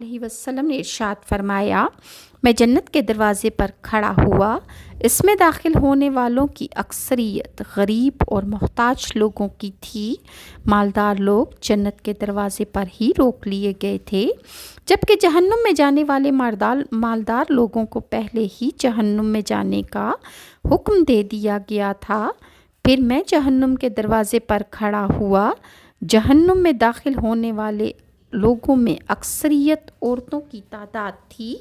علیہ وسلم نے ارشاد فرمایا، میں جنت کے دروازے پر کھڑا ہوا، اس میں داخل ہونے والوں کی اکثریت غریب اور محتاج لوگوں کی تھی۔ مالدار لوگ جنت کے دروازے پر ہی روک لیے گئے تھے، جبکہ جہنم میں جانے والے مالدار لوگوں کو پہلے ہی جہنم میں جانے کا حکم دے دیا گیا تھا۔ پھر میں جہنم کے دروازے پر کھڑا ہوا، جہنم میں داخل ہونے والے لوگوں میں اکثریت عورتوں کی تعداد تھی۔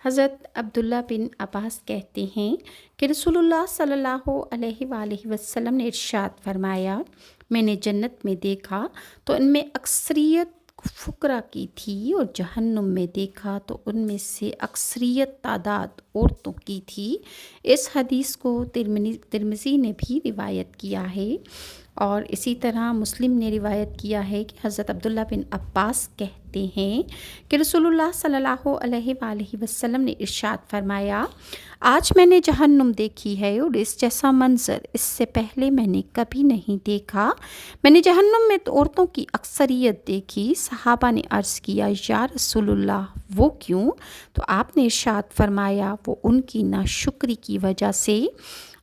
حضرت عبداللہ بن عباس کہتے ہیں کہ رسول اللہ صلی اللہ علیہ وآلہ وسلم نے ارشاد فرمایا، میں نے جنت میں دیکھا تو ان میں اکثریت فقراء کی تھی، اور جہنم میں دیکھا تو ان میں سے اکثریت تعداد عورتوں کی تھی۔ اس حدیث کو ترمذی نے بھی روایت کیا ہے، اور اسی طرح مسلم نے روایت کیا ہے کہ حضرت عبداللہ بن عباس کہتے ہیں کہ رسول اللہ صلی اللہ علیہ وآلہ وسلم نے ارشاد فرمایا، آج میں نے جہنم دیکھی ہے، اور اس جیسا منظر اس سے پہلے میں نے کبھی نہیں دیکھا۔ میں نے جہنم میں عورتوں کی اکثریت دیکھی۔ صحابہ نے عرض کیا، یا رسول اللہ وہ کیوں؟ تو آپ نے ارشاد فرمایا، وہ ان کی ناشکری کی وجہ سے۔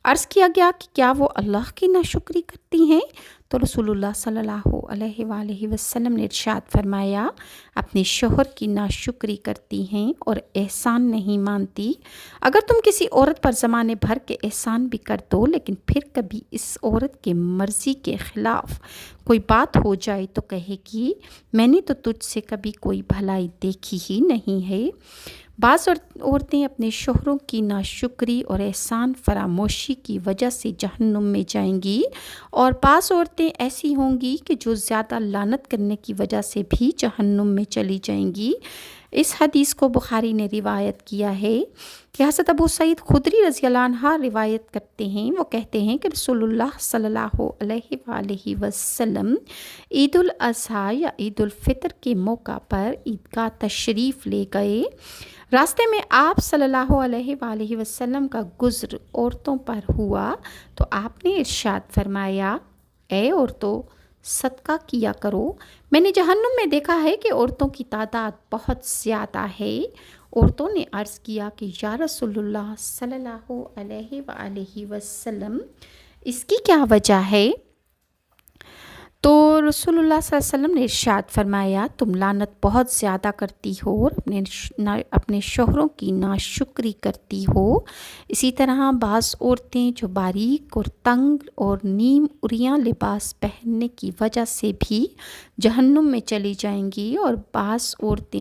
عرض کیا گیا کہ کیا وہ اللہ کی ناشکری کرتی ہیں؟ تو رسول اللہ صلی اللہ علیہ وآلہ وسلم نے ارشاد فرمایا، اپنے شوہر کی ناشکری کرتی ہیں اور احسان نہیں مانتی۔ اگر تم کسی عورت پر زمانے بھر کے احسان بھی کر دو، لیکن پھر کبھی اس عورت کے مرضی کے خلاف کوئی بات ہو جائے تو کہے گی، میں نے تو تجھ سے کبھی کوئی بھلائی دیکھی ہی نہیں ہے۔ بعض عورتیں اپنے شوہروں کی ناشکری اور احسان فراموشی کی وجہ سے جہنم میں جائیں گی، اور بعض عورتیں ایسی ہوں گی کہ جو زیادہ لعنت کرنے کی وجہ سے بھی جہنم میں چلی جائیں گی۔ اس حدیث کو بخاری نے روایت کیا ہے کہ حضرت ابو سعید خدری رضی اللہ عنہ روایت کرتے ہیں، وہ کہتے ہیں کہ رسول اللہ صلی اللہ علیہ وآلہ وسلم عید الاضحیٰ یا عید الفطر کے موقع پر عیدگاہ تشریف لے گئے۔ راستے میں آپ صلی اللہ علیہ وآلہ وسلم کا گزر عورتوں پر ہوا تو آپ نے ارشاد فرمایا، اے عورتوں، صدقہ کیا کرو۔ میں نے جہنم میں دیکھا ہے کہ عورتوں کی تعداد بہت زیادہ ہے۔ عورتوں نے عرض کیا کہ یا رسول اللہ صلی اللہ علیہ وآلہ وسلم، اس کی کیا وجہ ہے؟ تو رسول اللہ صلی اللہ علیہ وسلم نے ارشاد فرمایا، تم لعنت بہت زیادہ کرتی ہو اور اپنے شوہروں کی ناشکری کرتی ہو۔ اسی طرح بعض عورتیں جو باریک اور تنگ اور نیم اریاں لباس پہننے کی وجہ سے بھی جہنم میں چلی جائیں گی، اور بعض عورتیں